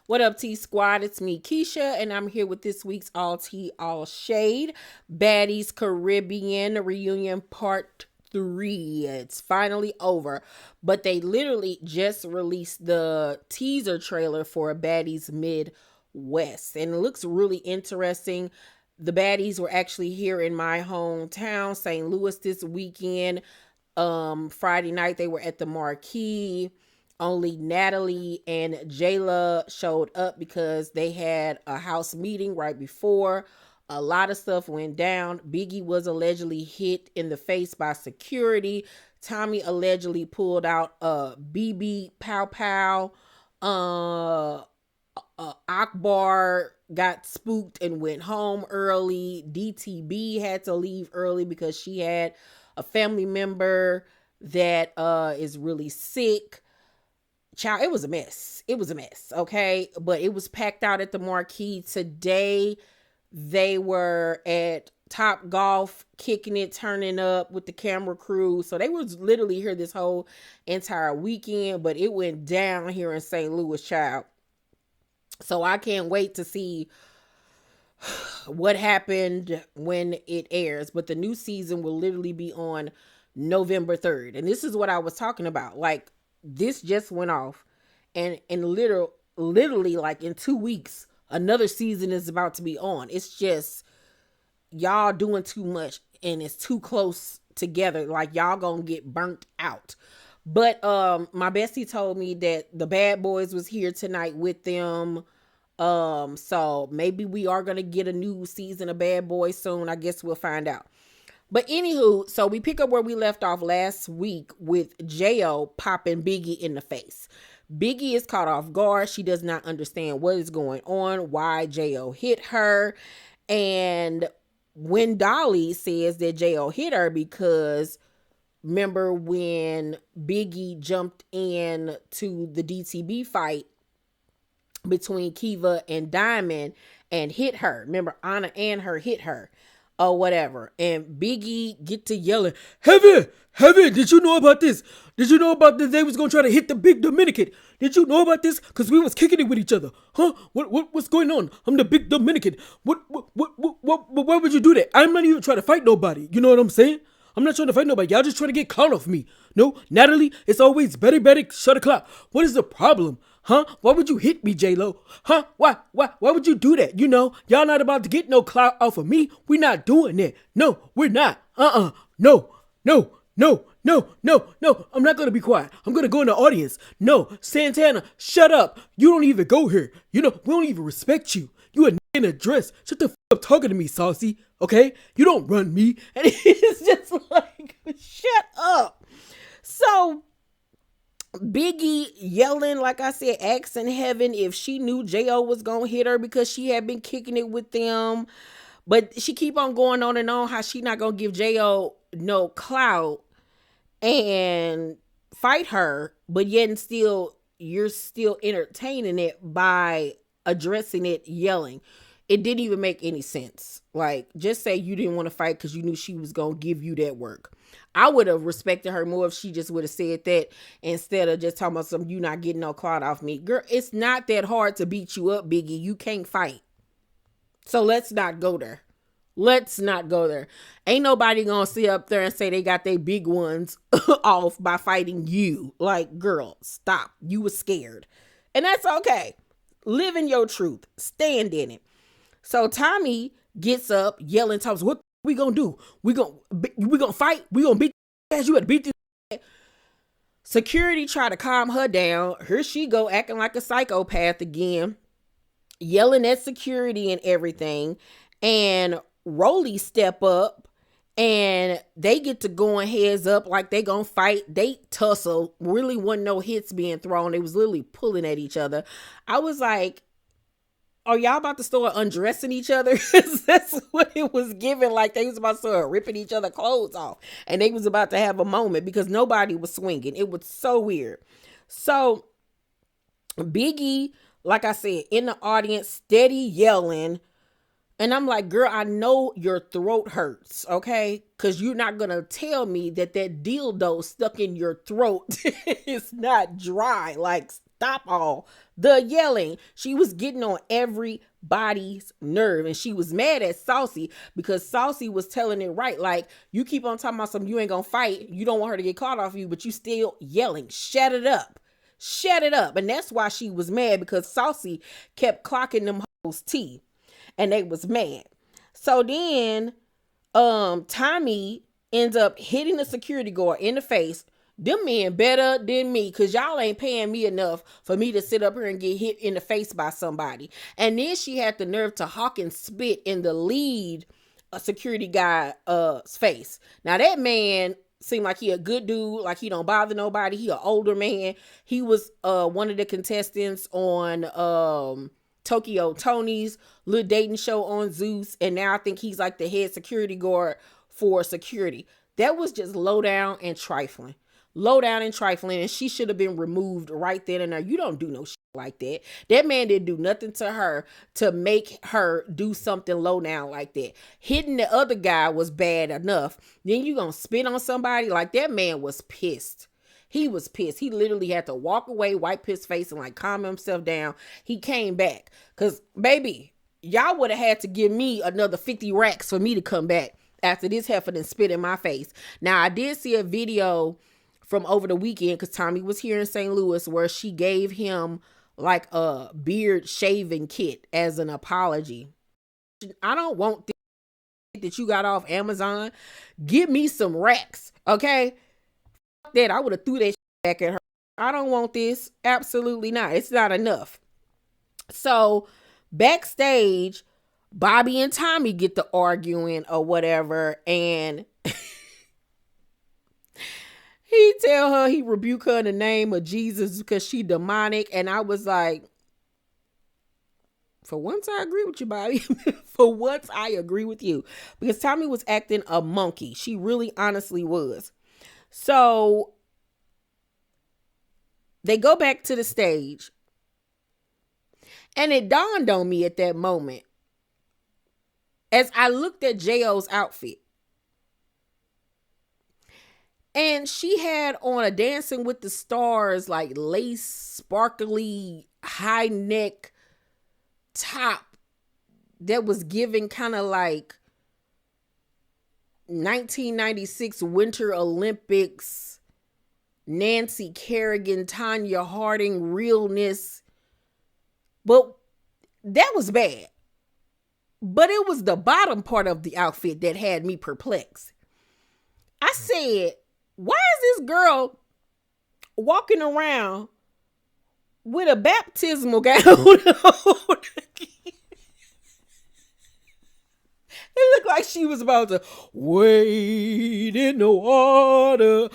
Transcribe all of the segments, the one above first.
What up, T Squad? It's me, Keisha, and I'm here with this week's All Tea, All Shade Baddies Caribbean Reunion Part 3. It's finally over, but they literally just released the teaser trailer for Baddies Midwest, and it looks really interesting. The Baddies were actually here in my hometown, St. Louis, this weekend. Friday night, they were at the Marquee. Only Natalie and Jayla showed up because they had a house meeting right before. A lot of stuff went down. Biggie was allegedly hit in the face by security. Tommy allegedly pulled out a BB pow pow. Akbar got spooked and went home early. DTB had to leave early because she had a family member that is really sick. Child, it was a mess. It was a mess, okay? But it was packed out at the Marquee. Today, they were at Top Golf, kicking it, turning up with the camera crew. So they was literally here this whole entire weekend, but it went down here in St. Louis, child. So I can't wait to see what happened when it airs. But the new season will literally be on November 3rd. And this is what I was talking about. Like, this just went off, and literally like in 2 weeks another season is about to be on. It's just y'all doing too much and it's too close together. Like, y'all gonna get burnt out. But my bestie told me that the Bad Boys was here tonight with them. So maybe we are gonna get a new season of Bad Boys soon. I guess we'll find out. But anywho, so we pick up where we left off last week with Jo popping Biggie in the face. Biggie is caught off guard. She does not understand what is going on, why Jo hit her. And when Dolly says that Jo hit her because remember when Biggie jumped in to the DTB fight between Kiva and Diamond and hit her. Remember, Anna and her hit her. Or whatever. And Biggie get to yelling, Heaven, did you know about this? Did you know about this? They was gonna try to hit the big Dominican. Did you know about this? Cause we was kicking it with each other. Huh? What's going on? I'm the big Dominican. Why would you do that? I'm not even trying to fight nobody. You know what I'm saying? I'm not trying to fight nobody. Y'all just trying to get clout off me. No, Natalie, it's always better, shut a clout. What is the problem? Huh? Why would you hit me, J-Lo? Huh? Why would you do that? You know, y'all not about to get no clout off of me. We not doing that. No, we're not. No. I'm not going to be quiet. I'm going to go in the audience. No, Santana, shut up. You don't even go here. You know, we don't even respect you. You a in a dress. Shut the f up talking to me, saucy. Okay? You don't run me. And it's just like, shut up. So Biggie yelling, like I said, asking Heaven if she knew Jo was gonna hit her because she had been kicking it with them. But she keep on going on and on how she not gonna give Jo no clout and fight her, but yet and still you're still entertaining it by addressing it, yelling. It didn't even make any sense. Like, just say you didn't want to fight because you knew she was gonna give you that work. I would have respected her more if she just would have said that instead of just talking about some, you not getting no clout off me. Girl, it's not that hard to beat you up, Biggie. You can't fight. So let's not go there. Let's not go there. Ain't nobody gonna sit up there and say they got their big ones off by fighting you. Like, girl, stop. You were scared. And that's okay. Live in your truth. Stand in it. So Tommy gets up, yelling, talks, what we gonna do? We gonna fight? We gonna beat ass? You better beat this. Security try to calm her down. Here she go acting like a psychopath again, yelling at security and everything. And Rollie step up and they get to going heads up like they gonna fight. They tussle. Really wasn't no hits being thrown. They was literally pulling at each other. I was like, are y'all about to start undressing each other? That's what it was giving. Like they was about to start ripping each other clothes off. And they was about to have a moment because nobody was swinging. It was so weird. So Biggie, like I said, in the audience, steady yelling. And I'm like, girl, I know your throat hurts, okay? Because you're not going to tell me that that dildo stuck in your throat is not dry. Like, stop all the yelling. She was getting on everybody's nerve. And she was mad at Saucy because Saucy was telling it right. Like, you keep on talking about something, you ain't going to fight. You don't want her to get caught off you, but you still yelling. Shut it up. Shut it up. And that's why she was mad, because Saucy kept clocking them hoes' teeth. And they was mad. So then Tommy ends up hitting the security guard in the face. Them men better than me, because y'all ain't paying me enough for me to sit up here and get hit in the face by somebody. And then she had the nerve to hawk and spit in the lead security guy's face. Now that man seemed like he a good dude, like he don't bother nobody. He an older man. He was one of the contestants on Tokyo Tony's little dating show on Zeus, and now I think he's like the head security guard for security. That was just low down and trifling. Low down and trifling, and she should have been removed right then and there. You don't do no shit like that. That man didn't do nothing to her to make her do something low down like that. Hitting the other guy was bad enough. Then you gonna spit on somebody? Like, that man was pissed. He was pissed. He literally had to walk away, wipe his face, and like calm himself down. He came back. Because, baby, y'all would have had to give me another 50 racks for me to come back after this heifer done spit in my face. Now, I did see a video from over the weekend, because Tommy was here in St. Louis, where she gave him like a beard shaving kit as an apology. I don't want this that you got off Amazon. Give me some racks, okay? That I would have threw that shit back at her. I don't want this. Absolutely not. It's not enough. So backstage, Bobby and Tommy get to arguing or whatever, and he tell her, he rebuke her in the name of Jesus because she demonic. And I was like, for once I agree with you, Bobby. For once I agree with you, because Tommy was acting a monkey. She really honestly was. So they go back to the stage, and it dawned on me at that moment, as I looked at J.O.'s outfit, and she had on a Dancing with the Stars, like lace, sparkly, high neck top that was giving kind of like 1996 Winter Olympics, Nancy Kerrigan, Tanya Harding realness. But that was bad. But it was the bottom part of the outfit that had me perplexed. I said, why is this girl walking around with a baptismal gown on? It looked like she was about to wade in the water,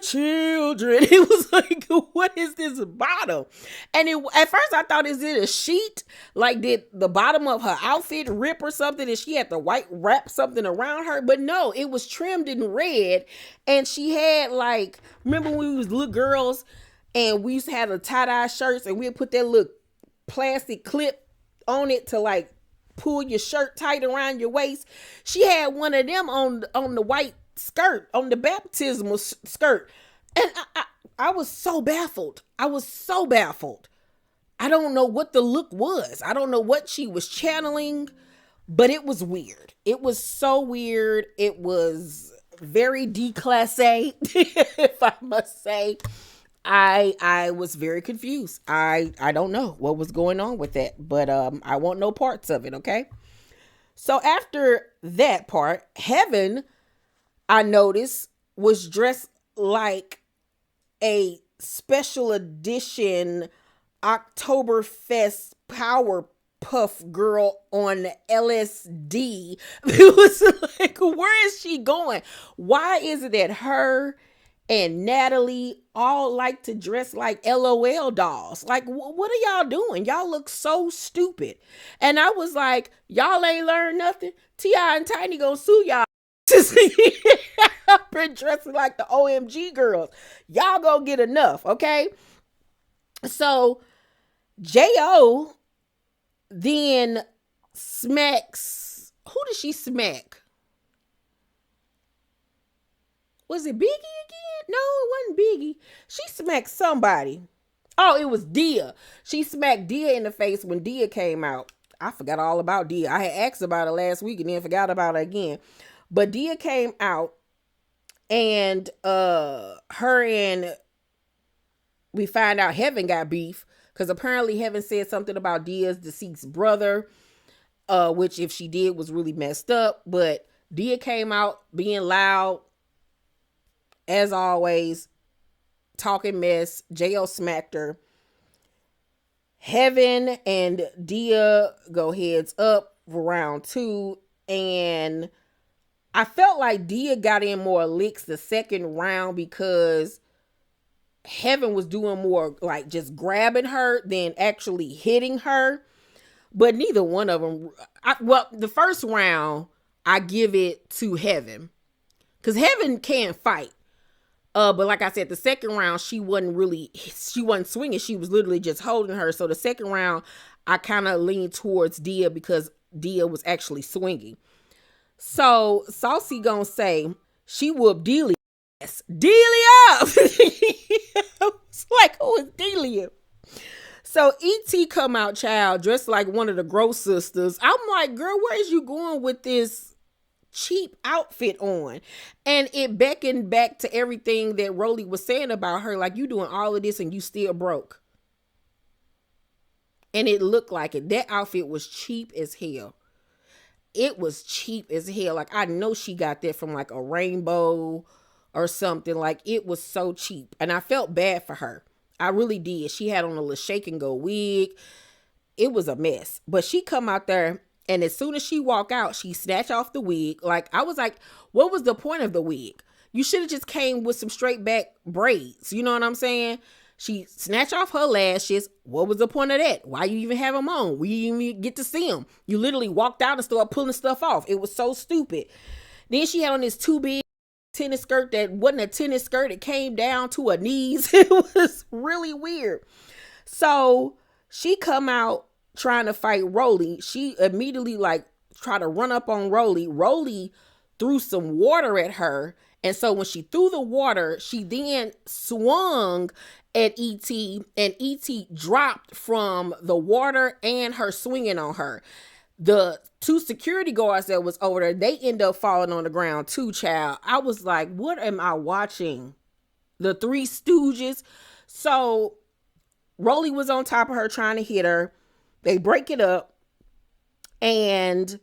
children. It was like, what is this bottom? And at first I thought, is it a sheet? Like, did the bottom of her outfit rip or something? And she had to wrap something around her? But no, it was trimmed in red. And she had, like, remember when we was little girls and we used to have the tie-dye shirts and we'd put that little plastic clip on it to, like, pull your shirt tight around your waist? She had one of them on the white skirt, on the baptismal skirt. And I was so baffled. I don't know what the look was. I don't know what she was channeling, but it was weird. It was so weird. It was very déclassé, if I must say. I was very confused. I don't know what was going on with that, but I want no parts of it, okay? So after that part, Heaven, I noticed, was dressed like a special edition Oktoberfest Powerpuff Girl on LSD. It was like, where is she going? Why is it that her and Natalie all like to dress like LOL dolls? Like, what are y'all doing? Y'all look so stupid. And I was like, y'all ain't learned nothing. T.I. and Tiny gonna sue y'all. I've been dressing like the OMG girls. Y'all gonna get enough, okay? So J.O. then smacks, who did she smack? Was it Biggie again? No, it wasn't Biggie. She smacked somebody. Oh, it was Dia. She smacked Dia in the face when Dia came out. I forgot all about Dia. I had asked about it last week and then forgot about it again. But Dia came out and her and we find out Heaven got beef because apparently Heaven said something about Dia's deceased brother, which if she did was really messed up. But Dia came out being loud as always, talking mess. JL smacked her. Heaven and Dia go heads up for round 2, and I felt like Dia got in more licks the second round because Heaven was doing more like just grabbing her than actually hitting her. But neither one of them. Well, the first round, I give it to Heaven because Heaven can't fight. But like I said, the second round, she wasn't swinging. She was literally just holding her. So the second round, I kind of leaned towards Dia because Dia was actually swinging. So Saucy gonna say she whooped Delia. Delia! It's like, who is Delia? So ET come out, child, dressed like one of the Gross sisters. I'm like, girl, where is you going with this cheap outfit on? And it beckoned back to everything that Rollie was saying about her. Like, you doing all of this and you still broke. And it looked like it. That outfit was cheap as hell. It was cheap as hell. Like, I know she got that from like a Rainbow or something. Like, it was so cheap. And I felt bad for her. I really did. She had on a little shake and go wig. It was a mess. But she come out there, and as soon as she walk out, she snatch off the wig. Like, I was like, what was the point of the wig? You should have just came with some straight back braids. You know what I'm saying? She snatched off her lashes. What was the point of that? Why you even have them on? We didn't even get to see them. You literally walked out and started pulling stuff off. It was so stupid. Then she had on this too big tennis skirt that wasn't a tennis skirt. It came down to her knees. It was really weird. So she come out trying to fight Rollie. She immediately like tried to run up on Rollie. Rollie threw some water at her. And so when she threw the water, she then swung at ET, and ET dropped from the water and her swinging on her. The 2 security guards that was over there, they end up falling on the ground too, child. I was like, what am I watching? The Three Stooges. So Rollie was on top of her trying to hit her. They break it up, and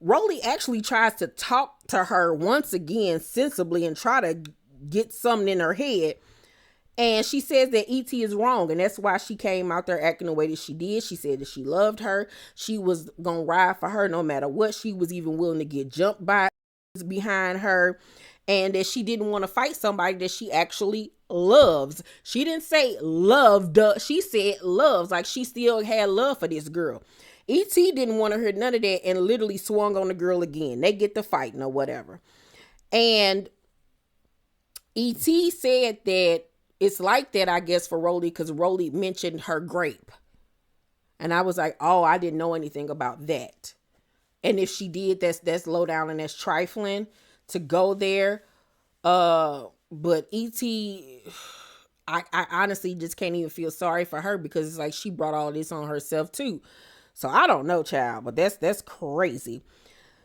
Rollie actually tries to talk to her once again sensibly and try to get something in her head. And she says that ET is wrong, and that's why she came out there acting the way that she did. She said that she loved her. She was going to ride for her no matter what. She was even willing to get jumped by behind her, and that she didn't want to fight somebody that she actually loves. She didn't say loved. She said loves, like she still had love for this girl. ET didn't want to hear none of that and literally swung on the girl again. They get to fighting or whatever. And ET said that it's like that, I guess, for Rollie because Rollie mentioned her grape. And I was like, oh, I didn't know anything about that. And if she did, that's low down and that's trifling to go there. But E.T., I honestly just can't even feel sorry for her because it's like she brought all this on herself too. So I don't know, child, but that's crazy.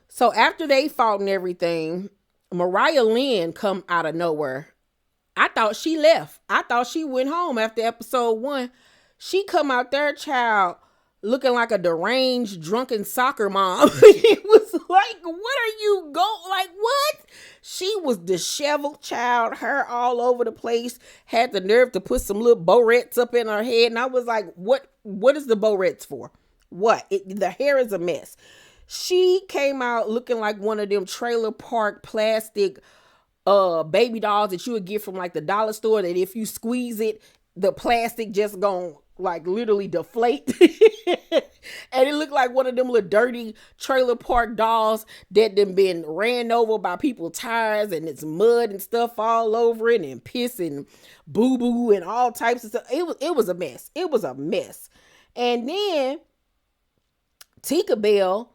So after they fought and everything, Mariah Lynn come out of nowhere. I thought she left. I thought she went home after episode 1. She come out there, child, looking like a deranged, drunken soccer mom. It was like, what are you like, what? She was disheveled, child, hair all over the place, had the nerve to put some little barrettes up in her head. And I was like, what is the barrettes for? What? The hair is a mess. She came out looking like one of them trailer park plastic baby dolls that you would get from like the dollar store, that if you squeeze it, the plastic just gonna like literally deflate. And it looked like one of them little dirty trailer park dolls that done been ran over by people's tires, and it's mud and stuff all over it, and piss and boo-boo and all types of stuff. It was a mess. It was a mess. And then Tinkerbell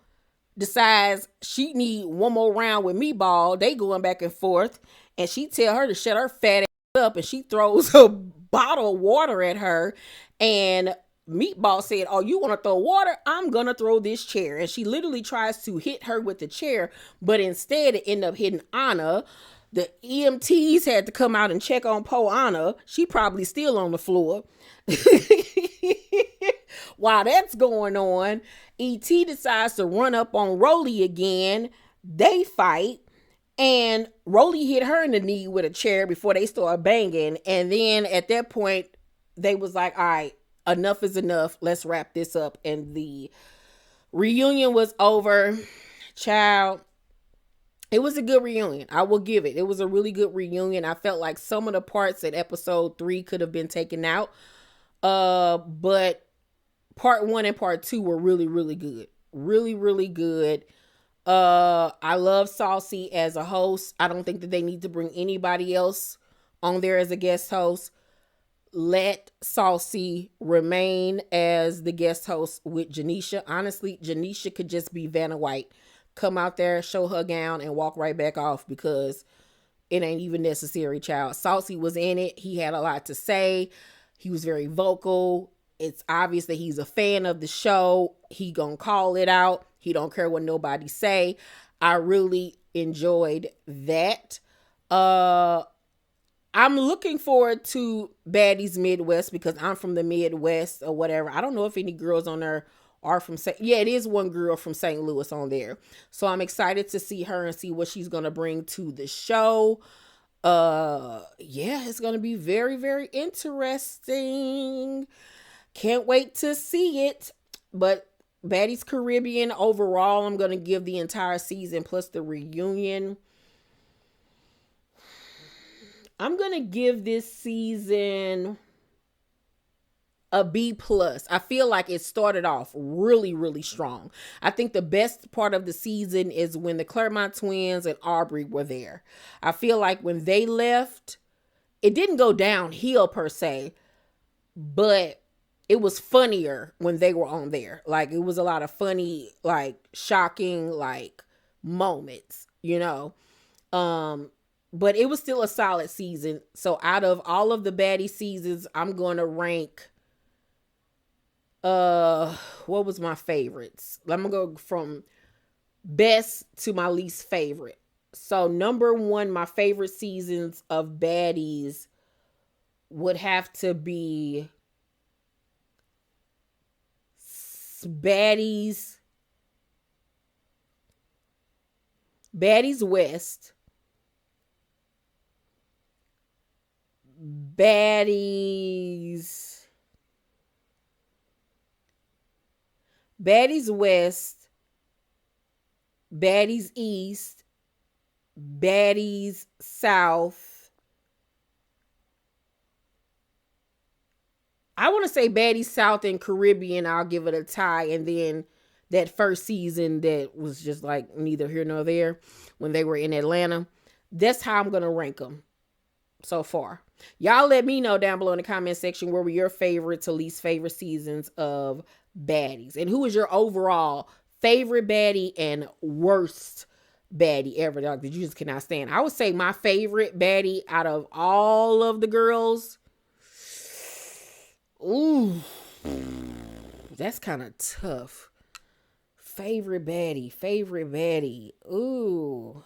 decides she need one more round with Meatball. They going back and forth, and she tell her to shut her fat ass up, and she throws a bottle of water at her, and Meatball said, "Oh, you want to throw water? I'm gonna throw this chair." And she literally tries to hit her with the chair, but instead it ended up hitting Anna. The EMTs had to come out and check on Po Anna. She probably still on the floor. While that's going on, ET decides to run up on Rollie again. They fight, and Rollie hit her in the knee with a chair before they start banging. And then at that point, they was like, all right, enough is enough. Let's wrap this up. And the reunion was over. Child, it was a good reunion. I will give it. It was a really good reunion. I felt like some of the parts at episode 3 could have been taken out. But part 1 and part 2 were really, really good. Really, really good. I love Saucy as a host. I don't think that they need to bring anybody else on there as a guest host. Let Saucy remain as the guest host with Janisha. Honestly, Janisha could just be Vanna White. Come out there, show her gown, and walk right back off, because it ain't even necessary, child. Saucy was in it. He had a lot to say. He was very vocal. It's obvious that he's a fan of the show. He gonna call it out. He don't care what nobody say. I really enjoyed that. I'm looking forward to Baddies Midwest, because I'm from the Midwest or whatever. I don't know if any girls on there are from yeah, it is one girl from St. Louis on there. So I'm excited to see her and see what she's gonna bring to the show. Yeah, it's gonna be very, very interesting. Can't wait to see it. But Baddies Caribbean overall, I'm gonna give the entire season plus the reunion, I'm gonna give this season a B plus. I feel like it started off really, really strong. I think the best part of the season is when the Claremont twins and Aubrey were there. I feel like when they left, it didn't go downhill per se, but it was funnier when they were on there. Like, it was a lot of funny, like, shocking, like, moments, you know. But it was still a solid season. So out of all of the baddie seasons, I'm going to rank, what was my favorites? I'm going to go from best to my least favorite. So number 1, my favorite seasons of baddies would have to be Baddies West, Baddies West, Baddies East, Baddies South. I want to say Baddies South and Caribbean, I'll give it a tie. And then that first season that was just like neither here nor there when they were in Atlanta. That's how I'm going to rank them so far. Y'all let me know down below in the comment section where were your favorite to least favorite seasons of Baddies. And who is your overall favorite baddie and worst baddie ever that you just cannot stand? I would say my favorite baddie out of all of the girls, ooh, that's kind of tough. Favorite baddie. Ooh.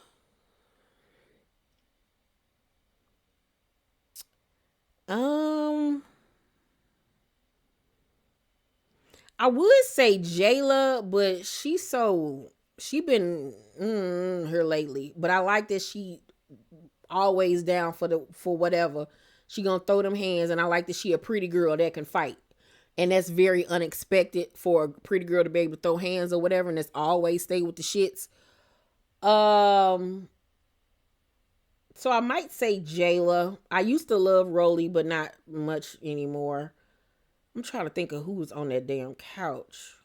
I would say Jayla, but she been here lately. But I like that she always down for whatever. She gonna throw them hands, and I like that she a pretty girl that can fight. And that's very unexpected for a pretty girl to be able to throw hands or whatever, and that's always stay with the shits. So I might say Jayla. I used to love Rollie, but not much anymore. I'm trying to think of who was on that damn couch.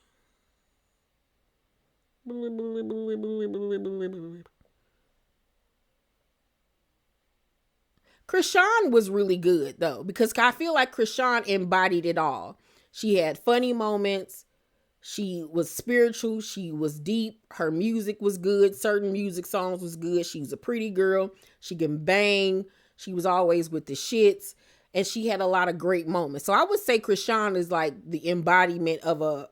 Krishan was really good though, because I feel like Krishan embodied it all. She had funny moments. She was spiritual. She was deep. Her music was good. Certain music songs was good. She was a pretty girl. She can bang. She was always with the shits. And she had a lot of great moments. So I would say Krishan is like the embodiment of a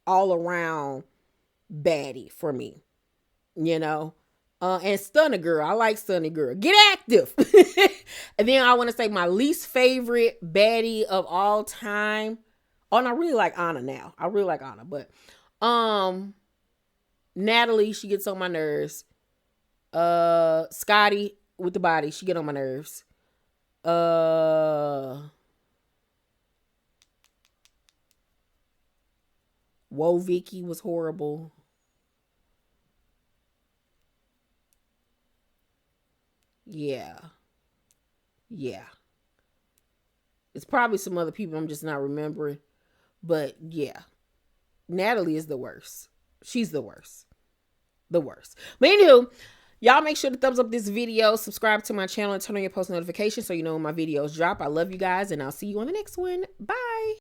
all around baddie for me. You know? And Stunner Girl. I like Stunner Girl. Get active. And then I want to say my least favorite baddie of all time. Oh, and I really like Anna now. I really like Anna. But Natalie, she gets on my nerves. Scotty with the body, she get on my nerves. Whoa, Vicky was horrible. Yeah. Yeah. It's probably some other people I'm just not remembering. But yeah. Natalie is the worst. She's the worst. The worst. But anywho, y'all make sure to thumbs up this video, subscribe to my channel, and turn on your post notifications so you know when my videos drop. I love you guys, and I'll see you on the next one. Bye.